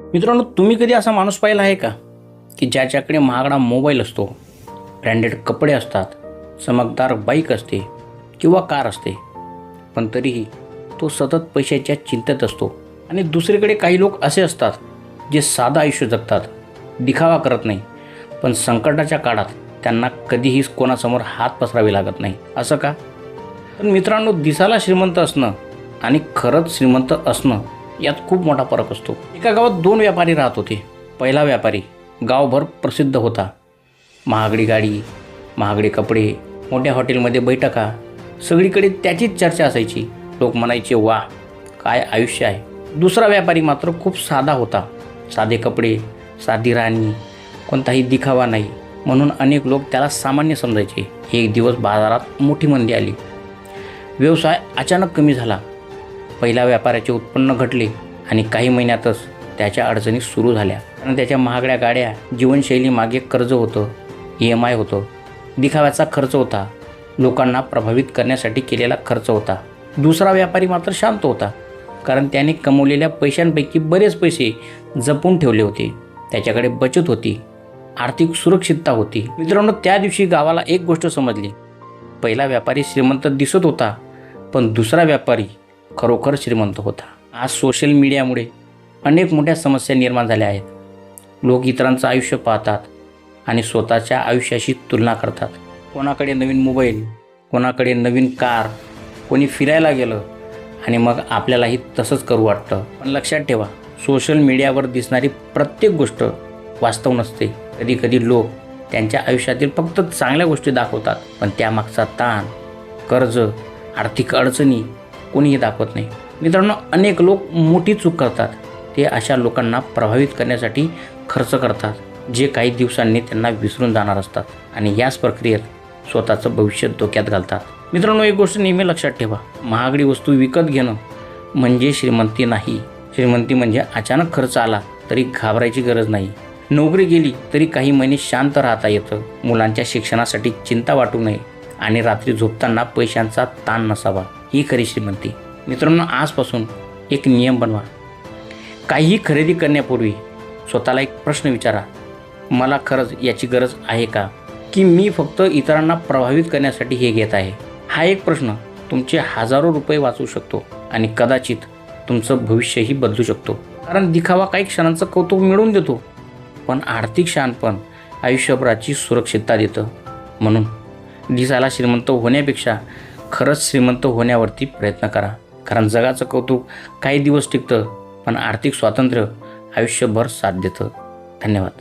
मित्रांनो, तुम्ही कधी असा माणूस पाहिला आहे का की ज्याच्याकडे महागडा मोबाईल असतो, ब्रँडेड कपडे असतात, चमकदार बाईक असते किंवा कार असते, पण तरीही तो सतत पैशाच्या चिंतेत असतो. आणि दुसरीकडे काही लोक असे असतात जे साधं आयुष्य जगतात, दिखावा करत नाही, पण संकटाच्या काळात त्यांना कधीही कोणासमोर हात पसरावे लागत नाही. असं का? पण मित्रांनो, दिसायला श्रीमंत असणं आणि खरंच श्रीमंत असणं यात खूप मोठा फरक असतो. एका गावात 2 व्यापारी राहत होते. पहिला व्यापारी गावभर प्रसिद्ध होता. महागडी गाडी, महागडे कपडे, मोठ्या हॉटेलमध्ये बैठका, सगळीकडे त्याचीच चर्चा असायची. लोक म्हणायचे, वा काय आयुष्य आहे. दुसरा व्यापारी मात्र खूप साधा होता. साधे कपडे, साधी राहणी, कोणताही दिखावा नाही, म्हणून अनेक लोक त्याला सामान्य समजायचे. एक दिवस बाजारात मोठी मंदी आली. व्यवसाय अचानक कमी झाला. पहिल्या व्यापाऱ्याचे उत्पन्न घटले आणि काही महिन्यातच त्याच्या अडचणी सुरू झाल्या. कारण त्याच्या महागड्या गाड्या, जीवनशैलीमागे कर्ज होतं, EMI होतं, दिखाव्याचा खर्च होता, लोकांना प्रभावित करण्यासाठी केलेला खर्च होता. दुसरा व्यापारी मात्र शांत होता, कारण त्याने कमवलेल्या पैशांपैकी बरेच पैसे जपून ठेवले होते. त्याच्याकडे बचत होती, आर्थिक सुरक्षितता होती. मित्रांनो, त्या दिवशी गावाला एक गोष्ट समजली. पहिला व्यापारी श्रीमंत दिसत होता, पण दुसरा व्यापारी खरोखर श्रीमंत होता. आज सोशल मीडियामुळे अनेक मोठ्या समस्या निर्माण झाल्या आहेत. लोक इतरांचं आयुष्य पाहतात आणि स्वतःच्या आयुष्याशी तुलना करतात. कोणाकडे नवीन मोबाईल, कोणाकडे नवीन कार, कोणी फिरायला गेलं आणि मग आपल्यालाही तसंच करू वाटतं. पण लक्षात ठेवा, सोशल मीडियावर दिसणारी प्रत्येक गोष्ट वास्तव नसते. कधीकधी लोक त्यांच्या आयुष्यातील फक्त चांगल्या गोष्टी दाखवतात, पण त्यामागचा ताण, कर्ज, आर्थिक अडचणी कोणीही दाखवत नाही. मित्रांनो, अनेक लोक मोठी चूक करतात. ते अशा लोकांना प्रभावित करण्यासाठी खर्च करतात, जे काही दिवसांनी त्यांना विसरून जाणार असतात आणि याच प्रक्रियेत स्वतःचं भविष्य धोक्यात घालतात. मित्रांनो, एक गोष्ट नेहमी लक्षात ठेवा, महागडी वस्तू विकत घेणं म्हणजे श्रीमंती नाही. श्रीमंती म्हणजे अचानक खर्च आला तरी घाबरायची गरज नाही. नोकरी गेली तरी काही महिने शांत राहता येतं. मुलांच्या शिक्षणासाठी चिंता वाटू नये आणि रात्री झोपताना पैशांचा ताण नसावा. ही खरी श्रीमंती. मित्रांनो, आजपासून एक नियम बनवा. काहीही खरेदी करण्यापूर्वी स्वतःला एक प्रश्न विचारा, मला खरंच याची गरज आहे का, की मी फक्त इतरांना प्रभावित करण्यासाठी हे घेत आहे. हा एक प्रश्न तुमचे हजारो रुपये वाचवू शकतो आणि कदाचित तुमचं भविष्यही बदलू शकतो. कारण दिखावा काही क्षणांचं कौतुक मिळवून देतो, पण आर्थिक शहाणपण आयुष्यभराची सुरक्षितता देतं. म्हणून दिसायला श्रीमंत होण्यापेक्षा खरंच श्रीमंत होण्यावरती प्रयत्न करा. कारण जगाचं कौतुक काही दिवस टिकतं, पण आर्थिक स्वातंत्र्य आयुष्यभर साथ देतं. धन्यवाद.